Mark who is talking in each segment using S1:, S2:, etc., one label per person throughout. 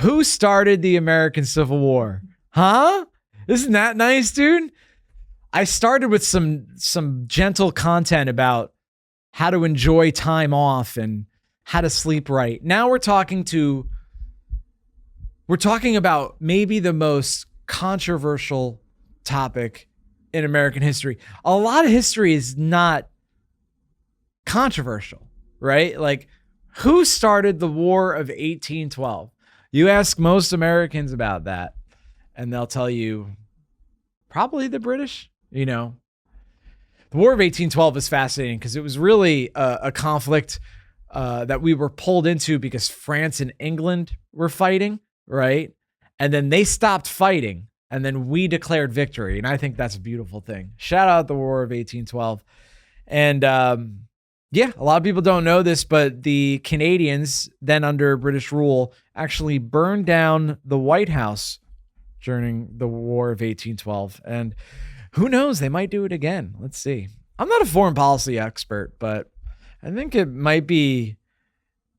S1: Who started the American Civil War? Huh? Isn't that nice, dude? I started with some gentle content about how to enjoy time off and how to sleep right. Now we're talking about maybe the most controversial topic in American history. A lot of history is not controversial, right? Like, who started the War of 1812? You ask most Americans about that, and they'll tell you probably the British. The War of 1812 is fascinating because it was really a conflict that we were pulled into because France and England were fighting, right? And then they stopped fighting, and then we declared victory. And I think that's a beautiful thing. Shout out the War of 1812. And yeah, a lot of people don't know this, but the Canadians, then under British rule, actually burned down the White House during the War of 1812. And who knows? They might do it again. Let's see. I'm not a foreign policy expert, but I think it might be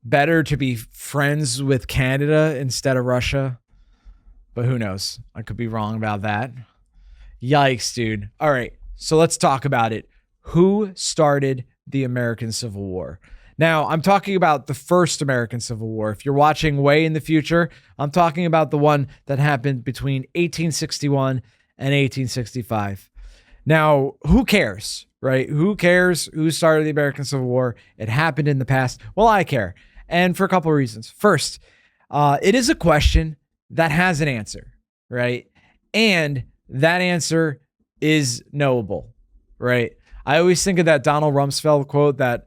S1: better to be friends with Canada instead of Russia. But who knows? I could be wrong about that. Yikes, dude. All right. So let's talk about it. Who started the American Civil War? Now, I'm talking about the first American Civil War. If you're watching way in the future, I'm talking about the one that happened between 1861 and 1865. Now, who cares, right? Who cares who started the American Civil War? It happened in the past. Well, I care. And for a couple of reasons. First, it is a question that has an answer, right? And that answer is knowable, right? I always think of that Donald Rumsfeld quote that,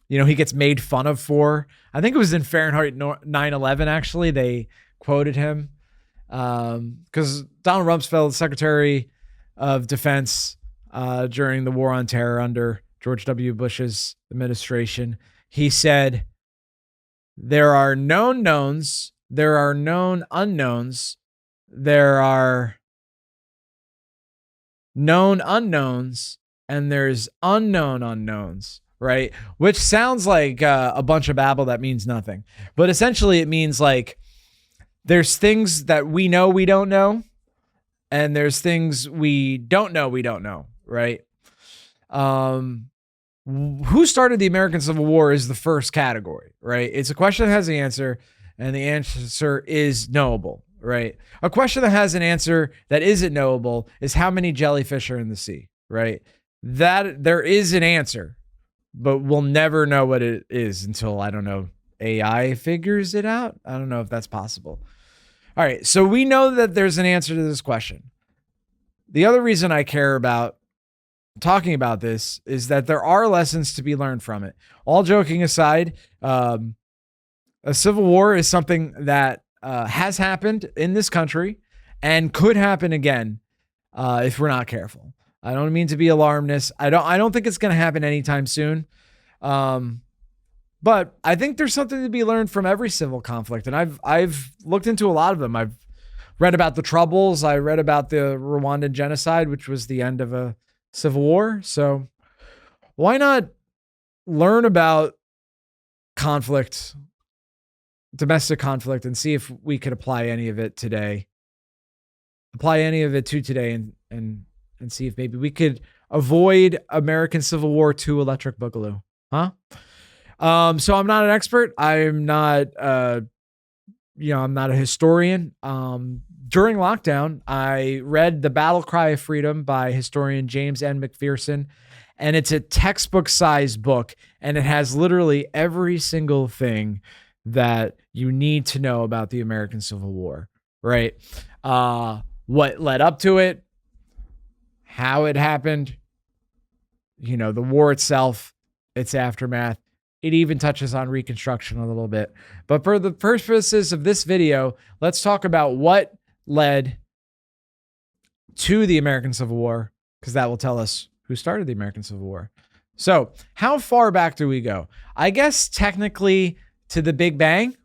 S1: he gets made fun of for. I think it was in Fahrenheit 9/11, actually. They quoted him because Donald Rumsfeld, Secretary of Defense during the War on Terror under George W. Bush's administration, he said, there are known knowns, there are known unknowns, there are known unknowns, and there's unknown unknowns, right? Which sounds like a bunch of babble that means nothing. But essentially it means like there's things that we know we don't know, and there's things we don't know, right? Who started the American Civil War is the first category, right? It's a question that has the answer, and the answer is knowable, right? A question that has an answer that isn't knowable is how many jellyfish are in the sea, right? That there is an answer, but we'll never know what it is until, I don't know, AI figures it out. I don't know if that's possible. All right, so we know that there's an answer to this question. The other reason I care about talking about this is that there are lessons to be learned from it. All joking aside, a civil war is something that has happened in this country and could happen again if we're not careful. I don't mean to be alarmist. I don't think it's going to happen anytime soon. But I think there's something to be learned from every civil conflict. And I've looked into a lot of them. I've read about the Troubles. I read about the Rwandan genocide, which was the end of a civil war. So why not learn about conflict, domestic conflict, and see if we could apply any of it today. Apply any of it to today and see if maybe we could avoid American Civil War 2 Electric Boogaloo. Huh? So I'm not an expert. I'm not I'm not a historian. During lockdown, I read The Battle Cry of Freedom by historian James N. McPherson, and it's a textbook-sized book, and it has literally every single thing that you need to know about the American Civil War, right? What led up to it, how it happened, the war itself, its aftermath. It even touches on Reconstruction a little bit. But for the purposes of this video, let's talk about what led to the American Civil War, because that will tell us who started the American Civil War. So how far back do we go? I guess technically to the Big Bang,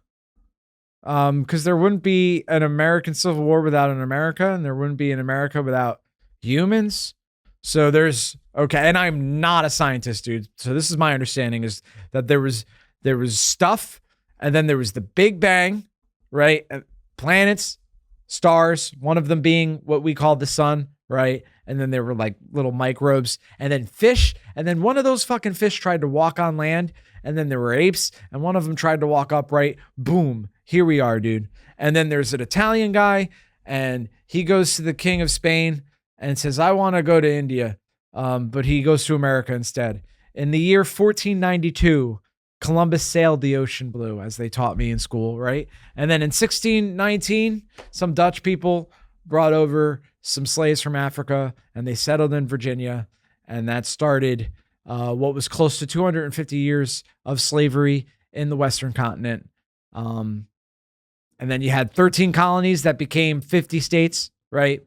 S1: because there wouldn't be an American Civil War without an America, and there wouldn't be an America without humans. So and I'm not a scientist, dude. So this is my understanding, is that there was stuff, and then there was the Big Bang, right? Planets, stars, one of them being what we call the sun, right? And then there were like little microbes, and then fish. And then one of those fucking fish tried to walk on land. And then there were apes, and one of them tried to walk upright. Boom. Here we are, dude. And then there's an Italian guy, and he goes to the king of Spain and says, I want to go to India. But he goes to America instead. In the year 1492, Columbus sailed the ocean blue, as they taught me in school, right? And then in 1619, some Dutch people brought over some slaves from Africa, and they settled in Virginia. And that started what was close to 250 years of slavery in the Western continent. And then you had 13 colonies that became 50 states, right?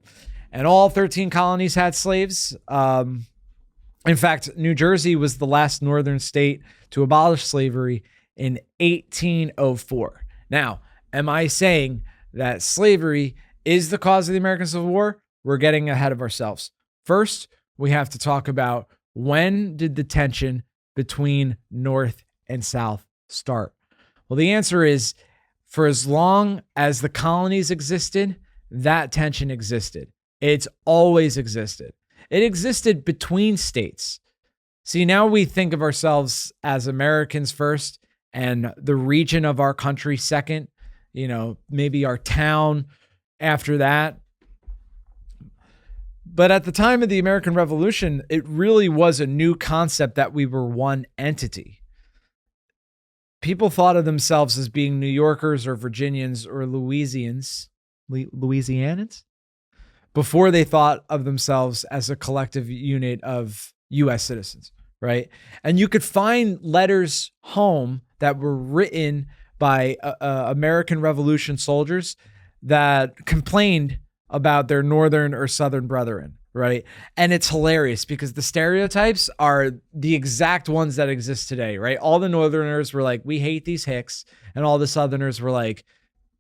S1: And all 13 colonies had slaves. In fact, New Jersey was the last northern state to abolish slavery in 1804. Now, am I saying that slavery is the cause of the American Civil War? We're getting ahead of ourselves. First, we have to talk about when did the tension between North and South start? Well, the answer is for as long as the colonies existed, that tension existed. It's always existed. It existed between states. See, now we think of ourselves as Americans first and the region of our country second, maybe our town after that. But at the time of the American Revolution, it really was a new concept that we were one entity. People thought of themselves as being New Yorkers or Virginians or Louisianans before they thought of themselves as a collective unit of U.S. citizens, right? And you could find letters home that were written by American Revolution soldiers that complained about their northern or southern brethren, right? And it's hilarious because the stereotypes are the exact ones that exist today, right? All the northerners were like, we hate these hicks. And all the southerners were like,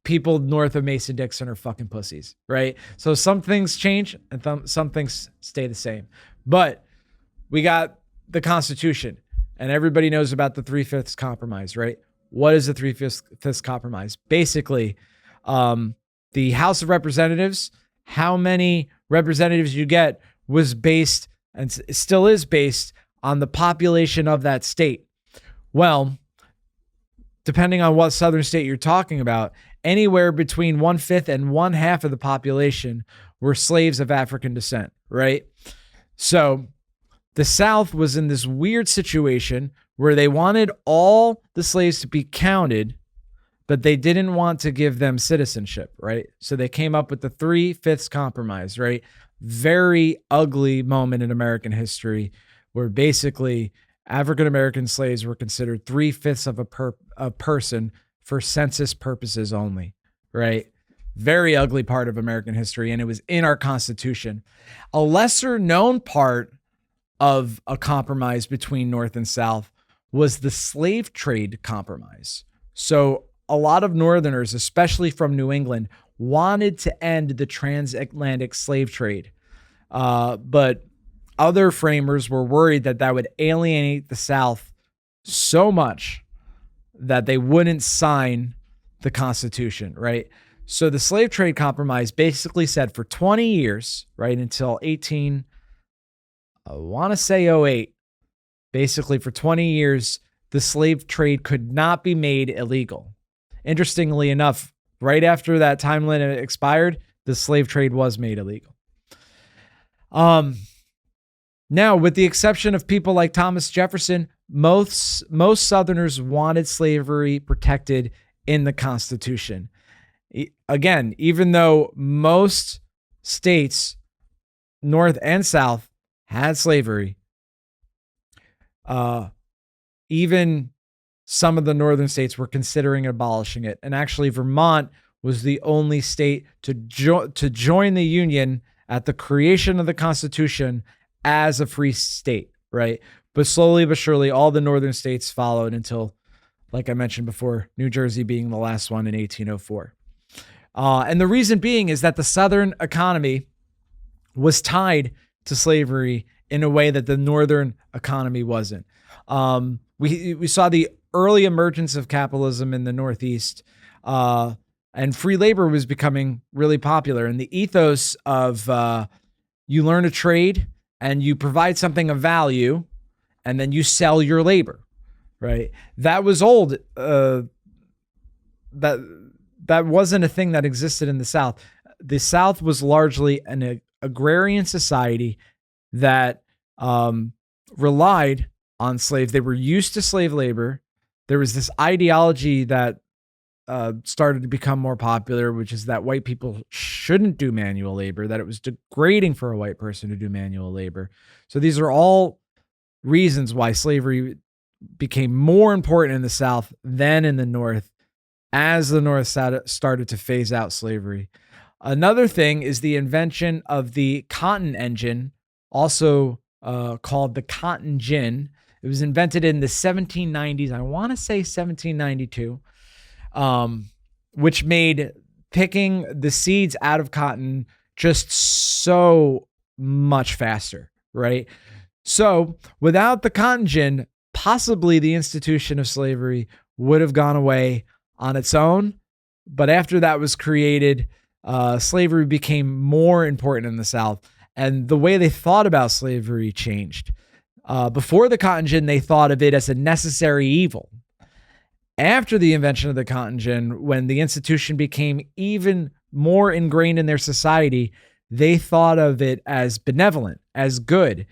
S1: people north of Mason-Dixon are fucking pussies, right? So some things change and some things stay the same. But we got the Constitution, and everybody knows about the 3/5 compromise, right? What is the 3/5 compromise? Basically, the House of Representatives, how many representatives you get was based, and still is based, on the population of that state. Well, depending on what southern state you're talking about, anywhere between 1/5 and 1/2 of the population were slaves of African descent, right? So the South was in this weird situation where they wanted all the slaves to be counted, but they didn't want to give them citizenship, right? So they came up with the 3/5 compromise, right? Very ugly moment in American history where basically African-American slaves were considered 3/5 of a person for census purposes only, right? Very ugly part of American history, and it was in our Constitution. A lesser known part of a compromise between North and South was the slave trade compromise. So a lot of Northerners, especially from New England, wanted to end the transatlantic slave trade. But other framers were worried that that would alienate the South so much that they wouldn't sign the Constitution, right? So the slave trade compromise basically said for 20 years, right, until 08, basically for 20 years, the slave trade could not be made illegal. Interestingly enough, right after that time limit expired, the slave trade was made illegal. Now, with the exception of people like Thomas Jefferson, most Southerners wanted slavery protected in the Constitution. Again, even though most states, North and South, had slavery, even some of the northern states were considering abolishing it. And actually, Vermont was the only state to join the Union at the creation of the Constitution as a free state, right? But slowly but surely, all the northern states followed until, like I mentioned before, New Jersey being the last one in 1804. And the reason being is that the Southern economy was tied to slavery in a way that the Northern economy wasn't. We saw the early emergence of capitalism in the Northeast, and and free labor was becoming really popular. And the ethos of you learn a trade and you provide something of value, and then you sell your labor, right? That was old. That wasn't a thing that existed in the South. The South was largely an agrarian society that relied on slaves. They were used to slave labor. There was this ideology that started to become more popular, which is that white people shouldn't do manual labor, that it was degrading for a white person to do manual labor. So these are all reasons why slavery became more important in the South than in the North as the North started to phase out slavery. Another thing is the invention of the cotton engine, also called the cotton gin. It was invented in the 1790s. I want to say 1792, which made picking the seeds out of cotton just so much faster, right? So without the cotton gin, possibly the institution of slavery would have gone away on its own. But after that was created, slavery became more important in the South, and the way they thought about slavery changed. Before the cotton gin, they thought of it as a necessary evil. After the invention of the cotton gin, when the institution became even more ingrained in their society, they thought of it as benevolent, as good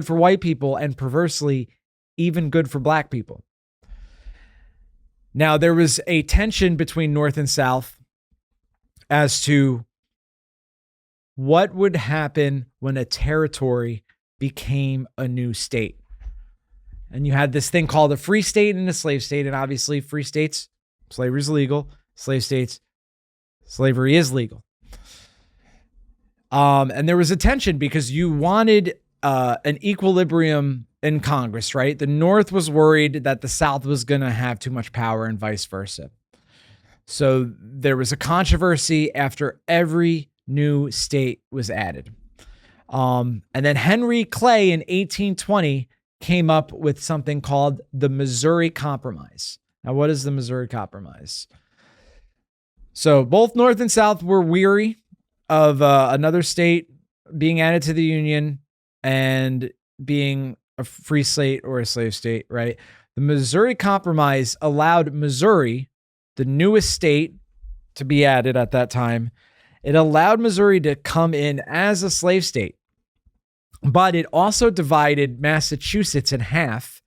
S1: for white people, and perversely, even good for black people. Now, there was a tension between North and South as to what would happen when a territory became a new state. And you had this thing called a free state and a slave state. And obviously, free states, slavery is legal. Slave states, slavery is legal. And there was a tension because you wanted an equilibrium in Congress, right? The North was worried that the South was going to have too much power and vice versa. So there was a controversy after every new state was added. And then Henry Clay in 1820 came up with something called the Missouri Compromise. Now, what is the Missouri Compromise? So both North and South were weary of another state being added to the Union and being a free state or a slave state, right? The Missouri Compromise allowed Missouri, the newest state to be added at that time, it allowed Missouri to come in as a slave state, but it also divided Massachusetts in half,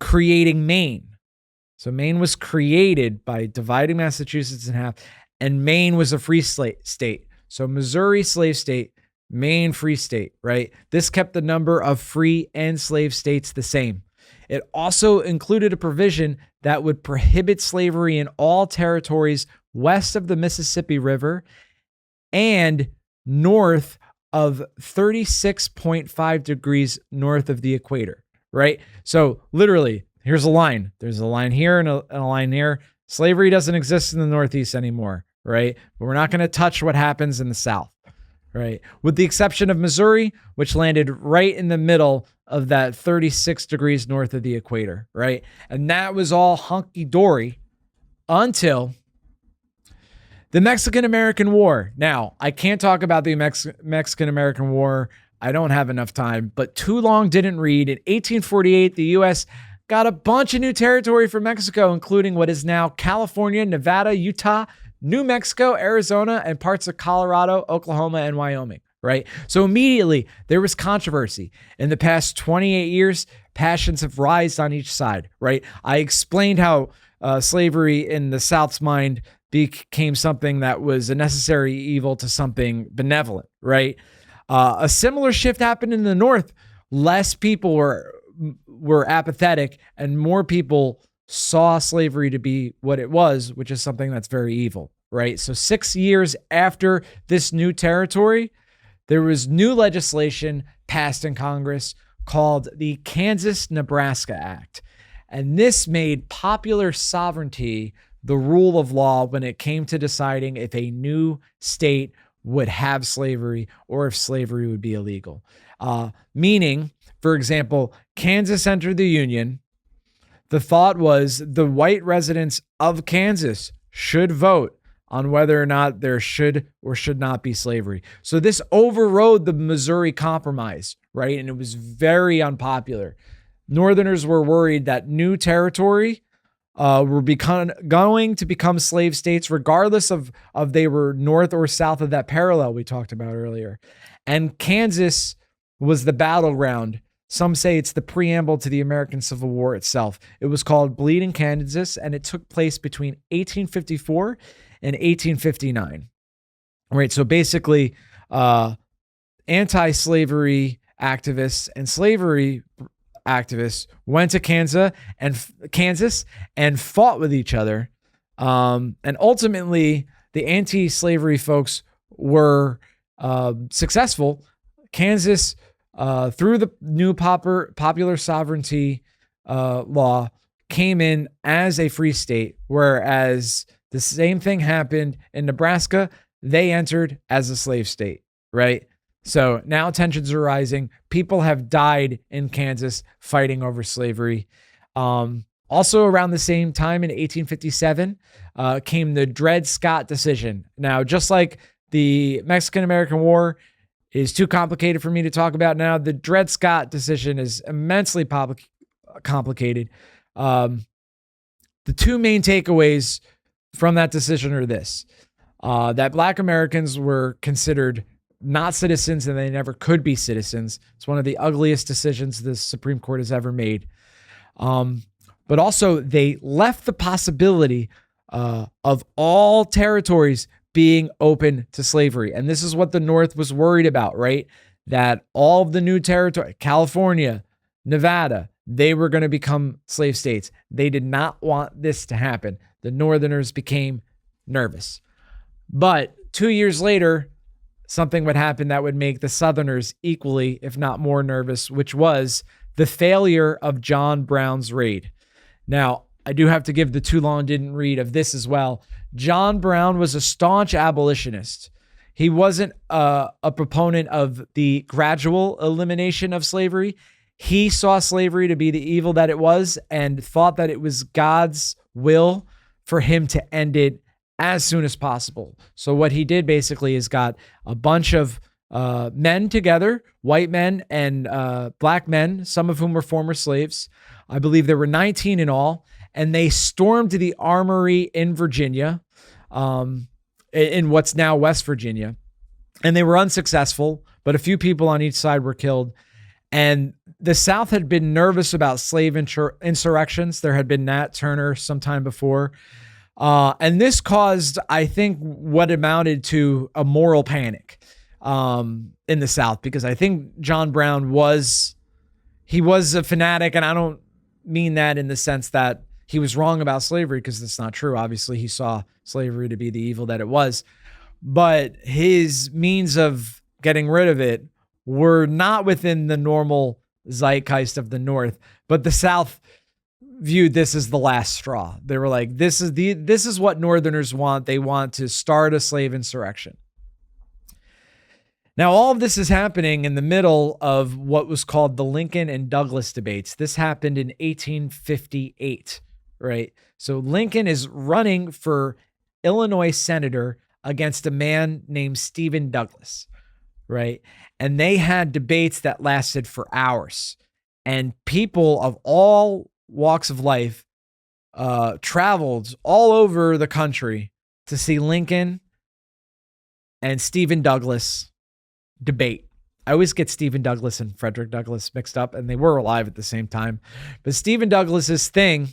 S1: creating Maine. So Maine was created by dividing Massachusetts in half, and Maine was a free state. So Missouri, slave state, Maine, free state, right? This kept the number of free and slave states the same. It also included a provision that would prohibit slavery in all territories west of the Mississippi River and north of 36.5 degrees north of the equator, right? So literally, here's a line. There's a line here and a line here. Slavery doesn't exist in the Northeast anymore, right? But we're not going to touch what happens in the South, right? With the exception of Missouri, which landed right in the middle of that 36 degrees north of the equator, right? And that was all hunky-dory until the Mexican-American War. Now, I can't talk about the Mexican-American War. I don't have enough time, but too long didn't read. In 1848, the U.S. got a bunch of new territory from Mexico, including what is now California, Nevada, Utah, New Mexico, Arizona, and parts of Colorado, Oklahoma, and Wyoming, right? So immediately there was controversy. In the past 28 years, passions have risen on each side, right? I explained how slavery in the South's mind became something that was a necessary evil to something benevolent, right? A similar shift happened in the North. Less people were apathetic, and more people saw slavery to be what it was, which is something that's very evil, right? So 6 years after this new territory, there was new legislation passed in Congress called the Kansas-Nebraska Act. And this made popular sovereignty the rule of law when it came to deciding if a new state would have slavery or if slavery would be illegal. Meaning, for example, Kansas entered the Union. The thought was the white residents of Kansas should vote on whether or not there should or should not be slavery. So this overrode the Missouri Compromise, right? And it was very unpopular. Northerners were worried that new territory were going to become slave states, regardless of they were north or south of that parallel we talked about earlier. And Kansas was the battleground. Some say it's the preamble to the American Civil War itself. It was called Bleeding Kansas, and it took place between 1854 and 1859. Right, so basically, anti-slavery activists and slavery activists went to Kansas and fought with each other. And ultimately, the anti-slavery folks were successful. Kansas, through the new popular sovereignty law, came in as a free state, whereas the same thing happened in Nebraska. They entered as a slave state, right? So now tensions are rising. People have died in Kansas fighting over slavery. Also around the same time in 1857 came the Dred Scott decision. Now, just like the Mexican-American War is too complicated for me to talk about now, the Dred Scott decision is immensely complicated. The two main takeaways from that decision are this: that Black Americans were considered not citizens and they never could be citizens. It's one of the ugliest decisions the Supreme Court has ever made. But also they left the possibility of all territories being open to slavery. And this is what the North was worried about, right? That all of the new territory, California, Nevada, they were going to become slave states. They did not want this to happen. The Northerners became nervous. But 2 years later, something would happen that would make the Southerners equally, if not more, nervous, which was the failure of John Brown's raid. Now, I do have to give the too long didn't read of this as well. John Brown was a staunch abolitionist. He wasn't a proponent of the gradual elimination of slavery. He saw slavery to be the evil that it was and thought that it was God's will for him to end it as soon as possible. So what he did basically is got a bunch of men together, white men and black men, some of whom were former slaves. I believe there were 19 in all, and they stormed the armory in Virginia, in what's now West Virginia. And they were unsuccessful, but a few people on each side were killed. And the South had been nervous about slave insurrections. There had been Nat Turner sometime before. And this caused, I think, what amounted to a moral panic in the South, because I think John Brown was a fanatic. And I don't mean that in the sense that he was wrong about slavery, because that's not true. Obviously, he saw slavery to be the evil that it was. But his means of getting rid of it were not within the normal zeitgeist of the North. But the South viewed this as the last straw. They were like, this is what Northerners want. They want to start a slave insurrection. Now, all of this is happening in the middle of what was called the Lincoln and Douglas debates. This happened in 1858, right? So Lincoln is running for Illinois senator against a man named Stephen Douglas, right? And they had debates that lasted for hours. And people of all walks of life traveled all over the country to see Lincoln and Stephen Douglas debate. I always get Stephen Douglas and Frederick Douglass mixed up, and they were alive at the same time. But Stephen Douglas's thing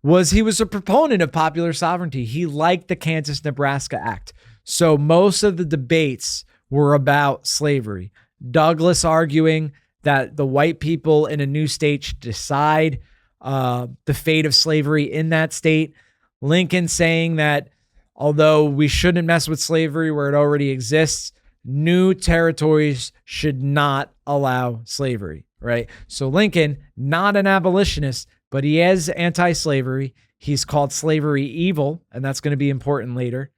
S1: was he was a proponent of popular sovereignty. He liked the Kansas-Nebraska Act. So most of the debates were about slavery. Douglas arguing that the white people in a new state should decide the fate of slavery in that state. Lincoln saying that although we shouldn't mess with slavery where it already exists, new territories should not allow slavery, right? So Lincoln, not an abolitionist, but he is anti-slavery. He's called slavery evil, and that's going to be important later.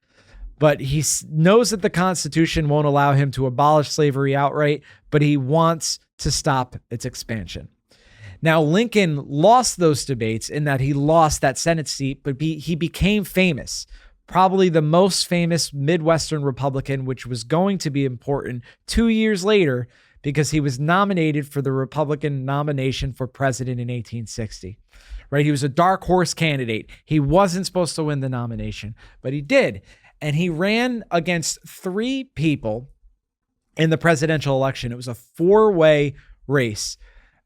S1: But he knows that the Constitution won't allow him to abolish slavery outright, but he wants to stop its expansion. Now, Lincoln lost those debates in that he lost that Senate seat, but he became famous probably the most famous Midwestern Republican, which was going to be important 2 years later because he was nominated for the Republican nomination for president in 1860. Right? He was a dark horse candidate. He wasn't supposed to win the nomination, but he did. And he ran against 3 people in the presidential election. It was a 4-way race.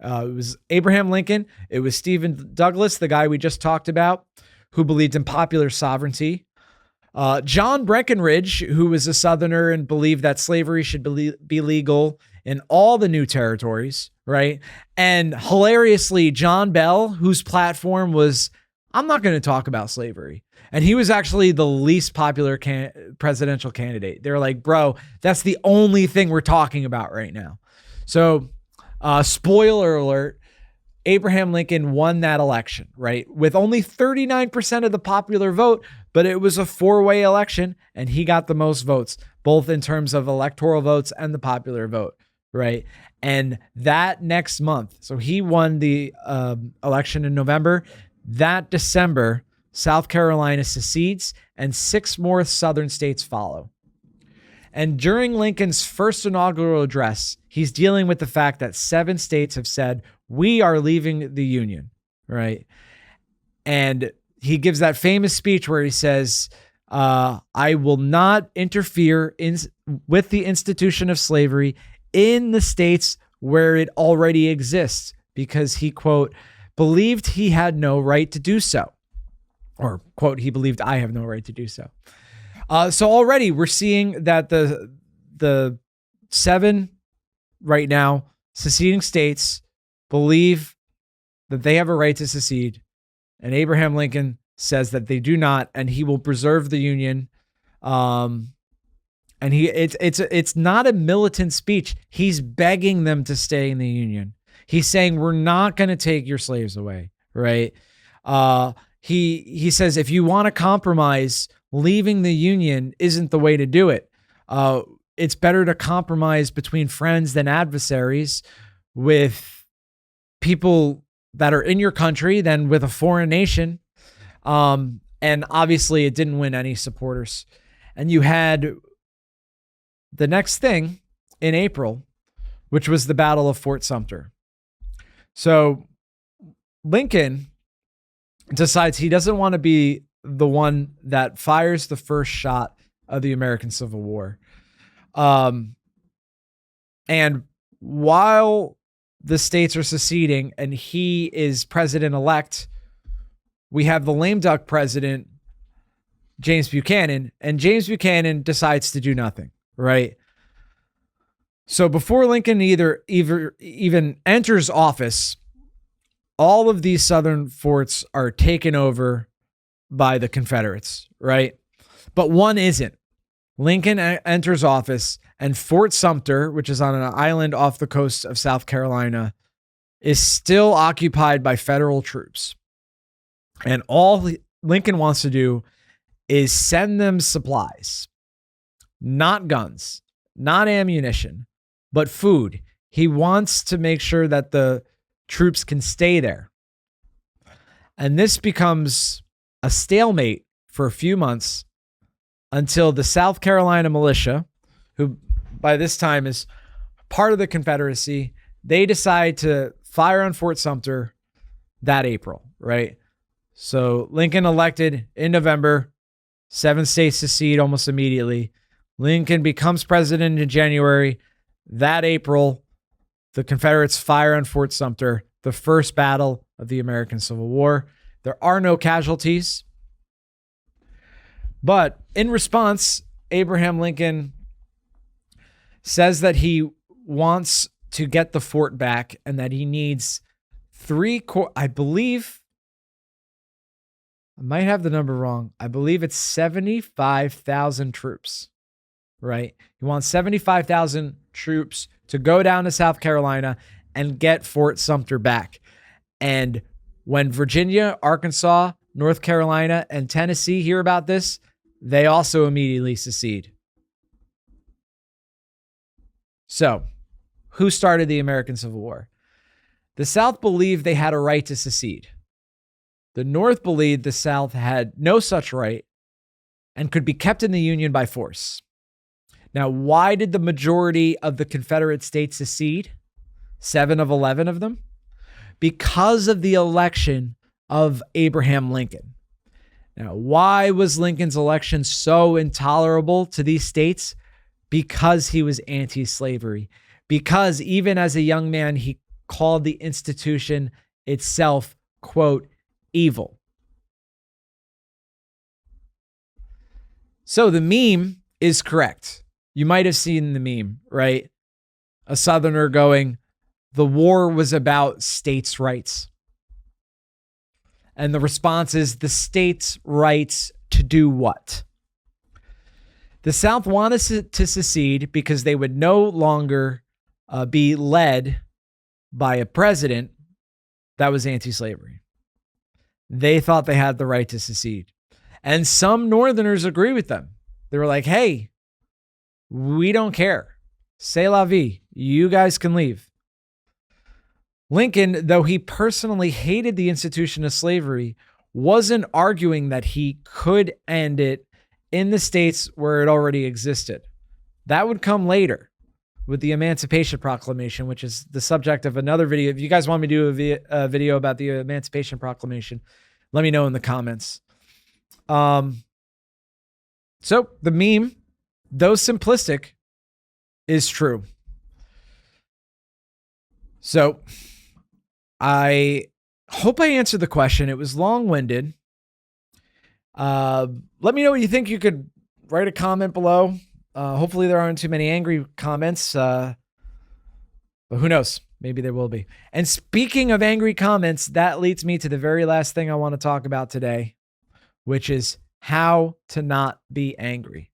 S1: It was Abraham Lincoln. It was Stephen Douglas, the guy we just talked about, who believed in popular sovereignty. John Breckinridge, who was a Southerner and believed that slavery should be legal in all the new territories, right? And hilariously, John Bell, whose platform was, I'm not going to talk about slavery. And he was actually the least popular presidential candidate. They were like, bro, that's the only thing we're talking about right now. So, spoiler alert, Abraham Lincoln won that election, right? With only 39% of the popular vote, but it was a 4-way election and he got the most votes, both in terms of electoral votes and the popular vote, right? And that next month, so he won the election in November. That December, South Carolina secedes and 6 more southern states follow. And during Lincoln's first inaugural address, he's dealing with the fact that 7 states have said, we are leaving the Union, right? And he gives that famous speech where he says, I will not interfere with the institution of slavery in the states where it already exists, because he, quote, believed he had no right to do so. Or, quote, he believed I have no right to do so. So already we're seeing that the 7 right now seceding states believe that they have a right to secede, and Abraham Lincoln says that they do not, and he will preserve the Union. And it's not a militant speech. He's begging them to stay in the Union. He's saying, we're not going to take your slaves away, right? He says, if you want to compromise, leaving the Union isn't the way to do it. It's better to compromise between friends than adversaries, with people that are in your country than with a foreign nation. And obviously it didn't win any supporters. And you had the next thing in April, which was the Battle of Fort Sumter. So Lincoln decides he doesn't want to be the one that fires the first shot of the American Civil War. And while the states are seceding and he is president-elect, we have the lame duck president, James Buchanan, and James Buchanan decides to do nothing, right? So before Lincoln even enters office, all of these southern forts are taken over by the Confederates, right? But one isn't. Lincoln enters office, and Fort Sumter, which is on an island off the coast of South Carolina, is still occupied by federal troops. And all Lincoln wants to do is send them supplies, not guns, not ammunition, but food. He wants to make sure that the troops can stay there. And this becomes a stalemate for a few months until the South Carolina militia, who by this time is part of the Confederacy, they decide to fire on Fort Sumter that April, right? So Lincoln elected in November, 7 states secede almost immediately. Lincoln becomes president in January. That April, the Confederates fire on Fort Sumter, the first battle of the American Civil War. There are no casualties. But in response, Abraham Lincoln says that he wants to get the fort back and that he needs I believe, I might have the number wrong. I believe it's 75,000 troops, right? He wants 75,000 troops to go down to South Carolina and get Fort Sumter back. And when Virginia, Arkansas, North Carolina, and Tennessee hear about this, they also immediately secede. So, who started the American Civil War? The South believed they had a right to secede. The North believed the South had no such right, and could be kept in the Union by force. Now, why did the majority of the Confederate states secede? 7 of 11 of them? Because of the election of Abraham Lincoln. Now, why was Lincoln's election so intolerable to these states? Because he was anti-slavery. Because even as a young man, he called the institution itself, quote, evil. So the meme is correct. You might have seen the meme, right? A Southerner going, the war was about states' rights. And the response is the states' rights to do what? The South wanted to secede because they would no longer be led by a president that was anti-slavery. They thought they had the right to secede. And some Northerners agree with them. They were like, hey, we don't care. C'est la vie. You guys can leave. Lincoln, though he personally hated the institution of slavery, wasn't arguing that he could end it in the states where it already existed. That would come later with the Emancipation Proclamation, which is the subject of another video. If you guys want me to do a video about the Emancipation Proclamation, let me know in the comments. So the meme, though simplistic, is true. So I hope I answered the question. It was long-winded. Let me know what you think. You could write a comment below. Hopefully there aren't too many angry comments, but who knows? Maybe there will be. And speaking of angry comments, that leads me to the very last thing I want to talk about today, which is how to not be angry.